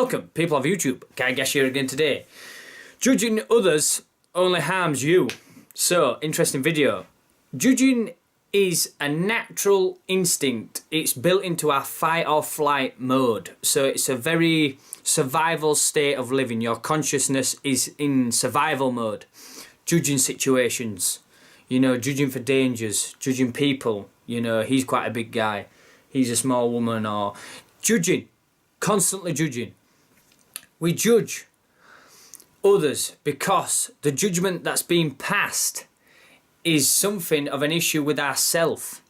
Welcome, people of YouTube. Can I guess here again today? Judging others only harms you. So, interesting video. Judging is a natural instinct. It's built into our fight or flight mode. So it's a very survival state of living. Your consciousness is in survival mode. Judging situations, judging for dangers, judging people. He's quite a big guy, he's a small woman, or judging, constantly judging. We judge others because the judgment that's being passed is something of an issue with ourself.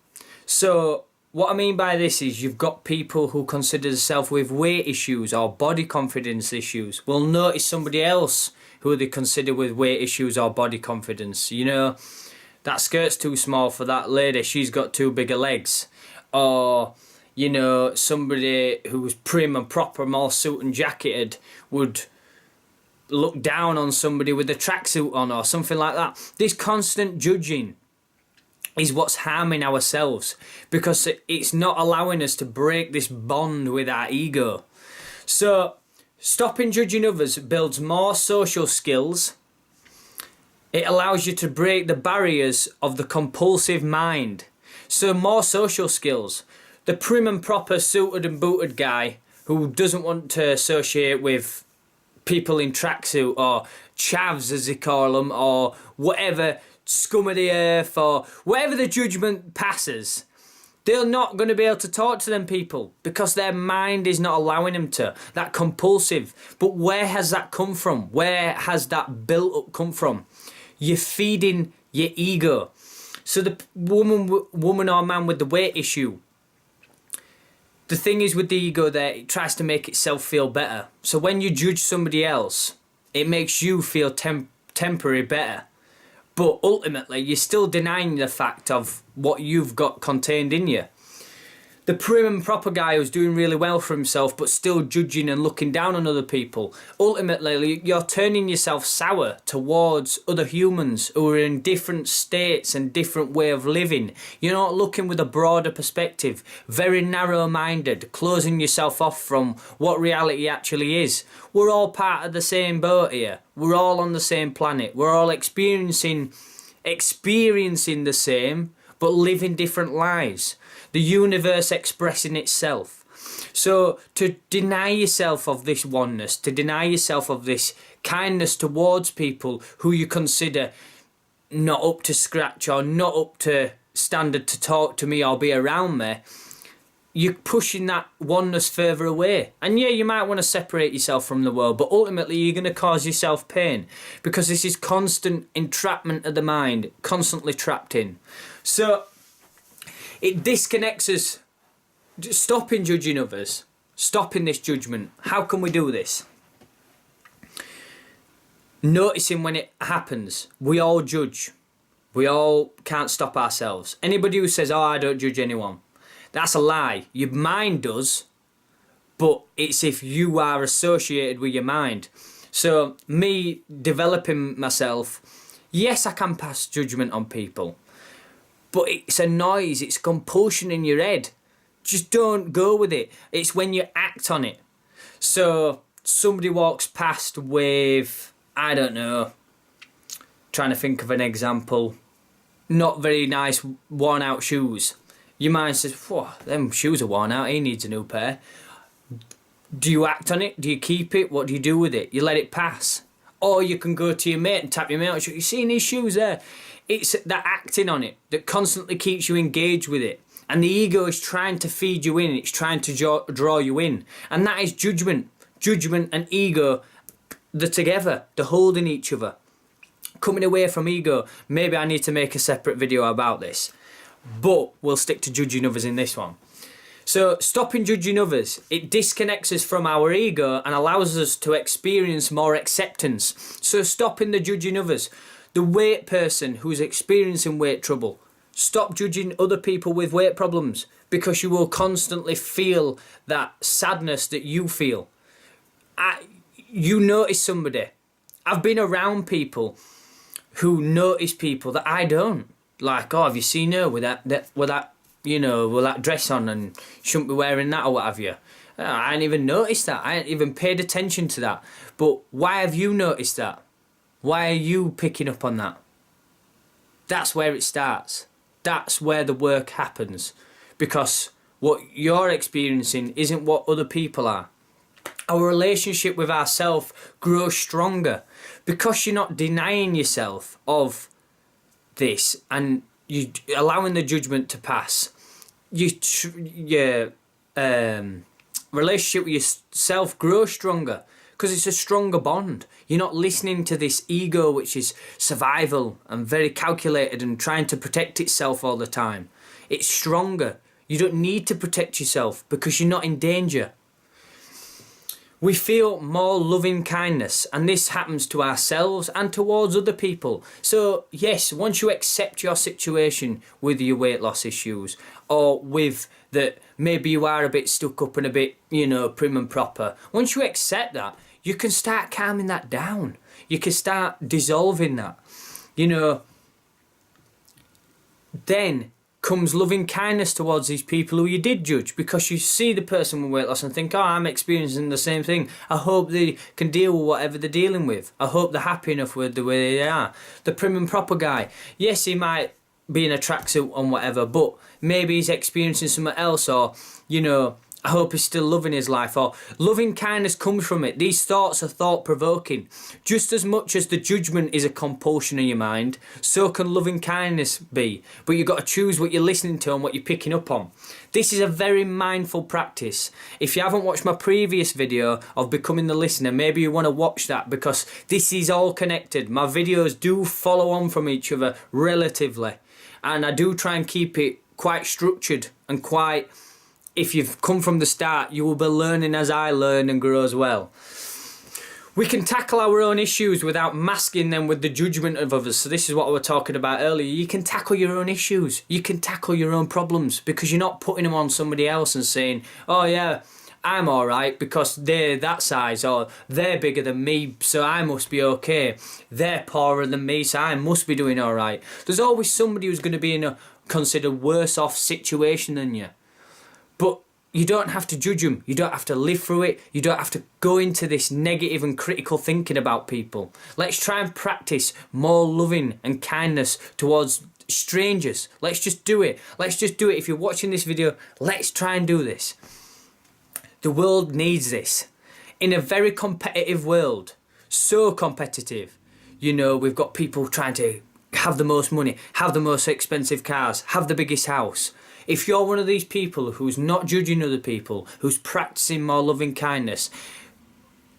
So what I mean by this is you've got people who consider themselves with weight issues or body confidence issues will notice somebody else who they consider with weight issues or body confidence. That skirt's too small for that lady, she's got too big of legs. Or somebody who's prim and proper, more suit and jacketed, would look down on somebody with a tracksuit on or something like that. This constant judging is what's harming ourselves because it's not allowing us to break this bond with our ego. So stopping judging others builds more social skills. It allows you to break the barriers of the compulsive mind. So more social skills. The prim and proper suited and booted guy who doesn't want to associate with people in tracksuit or chavs as they call them, or whatever, scum of the earth, or whatever the judgment passes, they're not going to be able to talk to them people because their mind is not allowing them to. That compulsive. But where has that come from? Where has that built up come from? You're feeding your ego. So the woman or man with the weight issue, the thing is with the ego there, it tries to make itself feel better. So when you judge somebody else, it makes you feel temporary better. But ultimately, you're still denying the fact of what you've got contained in you. The prim and proper guy who's doing really well for himself but still judging and looking down on other people, ultimately you're turning yourself sour towards other humans who are in different states and different way of living. You're not looking with a broader perspective, very narrow-minded, closing yourself off from what reality actually is. We're all part of the same boat here. We're all on the same planet. We're all experiencing the same but living different lives. The universe expressing itself. So to deny yourself of this oneness, to deny yourself of this kindness towards people who you consider not up to scratch or not up to standard to talk to me or be around me, you're pushing that oneness further away. And yeah, you might want to separate yourself from the world, but ultimately you're going to cause yourself pain because this is constant entrapment of the mind, constantly trapped in. So it disconnects us. Stopping judging others, stopping this judgment. How can we do this? Noticing when it happens. We all judge. We all can't stop ourselves. Anybody who says, oh, I don't judge anyone, that's a lie. Your mind does, but it's if you are associated with your mind. So me developing myself, yes, I can pass judgment on people, but it's a noise, it's compulsion in your head. Just don't go with it. It's when you act on it. So somebody walks past with, I don't know, trying to think of an example, not very nice worn out shoes. Your mind says, whoa, them shoes are worn out, he needs a new pair. Do you act on it? Do you keep it? What do you do with it? You let it pass. Or you can go to your mate and tap your mate on the shoulder. You seen his shoes there? It's that acting on it that constantly keeps you engaged with it. And the ego is trying to feed you in. It's trying to draw you in. And that is judgment. Judgment and ego, they're together. They're holding each other. Coming away from ego. Maybe I need to make a separate video about this. But we'll stick to judging others in this one. So stopping judging others, it disconnects us from our ego and allows us to experience more acceptance. So stopping the judging others. The weight person who's experiencing weight trouble, stop judging other people with weight problems because you will constantly feel that sadness that you feel. You notice somebody. I've been around people who notice people that I don't. Like, oh, have you seen her with that dress on and shouldn't be wearing that or what have you? I hadn't even noticed that. I hadn't even paid attention to that. But why have you noticed that? Why are you picking up on that? That's where it starts. That's where the work happens. Because what you're experiencing isn't what other people are. Our relationship with ourselves grows stronger because you're not denying yourself of this and you allowing the judgment to pass. Your relationship with yourself grows stronger because it's a stronger bond. You're not listening to this ego which is survival and very calculated and trying to protect itself all the time. It's stronger. You don't need to protect yourself because you're not in danger. We feel more loving kindness, and this happens to ourselves and towards other people. So yes, once you accept your situation with your weight loss issues, or with that maybe you are a bit stuck up and a bit, prim and proper, once you accept that, you can start calming that down. You can start dissolving that. Then comes loving kindness towards these people who you did judge, because you see the person with weight loss and think, oh, I'm experiencing the same thing. I hope they can deal with whatever they're dealing with. I hope they're happy enough with the way they are. The prim and proper guy, yes, he might be in a tracksuit and whatever, but maybe he's experiencing something else, or, I hope he's still loving his life, or loving kindness comes from it. These thoughts are thought-provoking. Just as much as the judgment is a compulsion in your mind, so can loving kindness be. But you've got to choose what you're listening to and what you're picking up on. This is a very mindful practice. If you haven't watched my previous video of becoming the listener, maybe you want to watch that, because this is all connected. My videos do follow on from each other relatively, and I do try and keep it quite structured and quite... If you've come from the start, you will be learning as I learn and grow as well. We can tackle our own issues without masking them with the judgment of others. So this is what we were talking about earlier. You can tackle your own issues. You can tackle your own problems, because you're not putting them on somebody else and saying, oh yeah, I'm alright because they're that size, or they're bigger than me, so I must be okay. They're poorer than me, so I must be doing alright. There's always somebody who's going to be in a considered worse off situation than you. But you don't have to judge them. You don't have to live through it. You don't have to go into this negative and critical thinking about people. Let's try and practice more loving and kindness towards strangers. Let's just do it. Let's just do it. If you're watching this video, let's try and do this. The world needs this. In a very competitive world, so competitive, we've got people trying to have the most money, have the most expensive cars, have the biggest house. If you're one of these people who's not judging other people, who's practicing more loving kindness,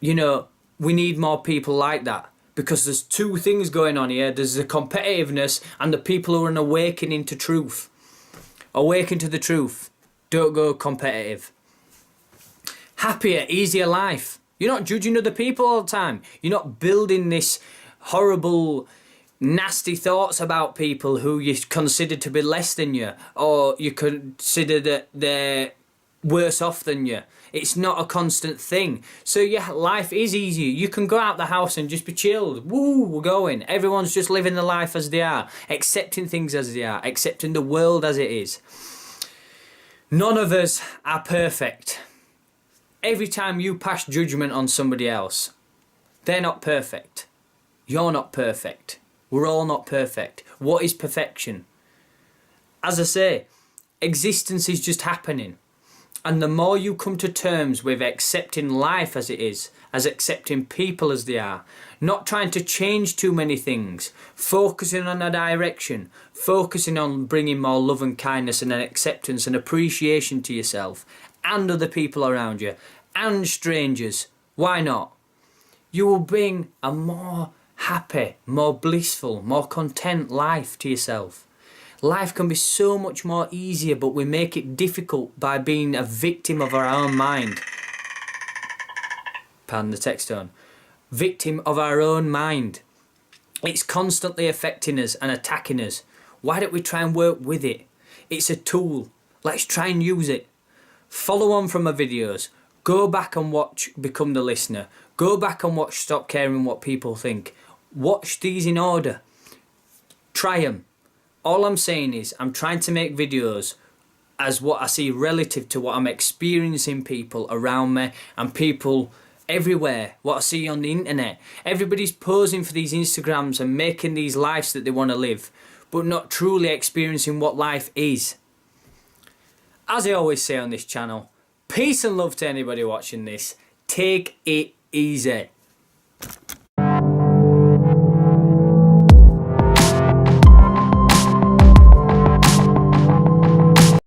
we need more people like that, because there's two things going on here. There's the competitiveness and the people who are an awakening to truth. Awaken to the truth. Don't go competitive. Happier, easier life. You're not judging other people all the time. You're not building this horrible... nasty thoughts about people who you consider to be less than you, or you consider that they're worse off than you. It's not a constant thing. So yeah, life is easy. You can go out the house and just be chilled. Woo, we're going. Everyone's just living the life as they are, accepting things as they are, accepting the world as it is. None of us are perfect. Every time you pass judgment on somebody else, they're not perfect. You're not perfect. We're all not perfect. What is perfection? As I say, existence is just happening. And the more you come to terms with accepting life as it is, as accepting people as they are, not trying to change too many things, focusing on a direction, focusing on bringing more love and kindness and acceptance and appreciation to yourself and other people around you and strangers, why not? You will bring a more happy, more blissful, more content life to yourself. Life can be so much more easier, but we make it difficult by being a victim of our own mind. Pardon the text tone. Victim of our own mind. It's constantly affecting us and attacking us. Why don't we try and work with it? It's a tool. Let's try and use it. Follow on from my videos. Go back and watch Become the Listener. Go back and watch Stop Caring What People Think. Watch these in order. Try them. All I'm saying is I'm trying to make videos as what I see relative to what I'm experiencing people around me and people everywhere, what I see on the internet. Everybody's posing for these Instagrams and making these lives that they want to live, but not truly experiencing what life is. As I always say on this channel, peace and love to anybody watching this. Take it easy.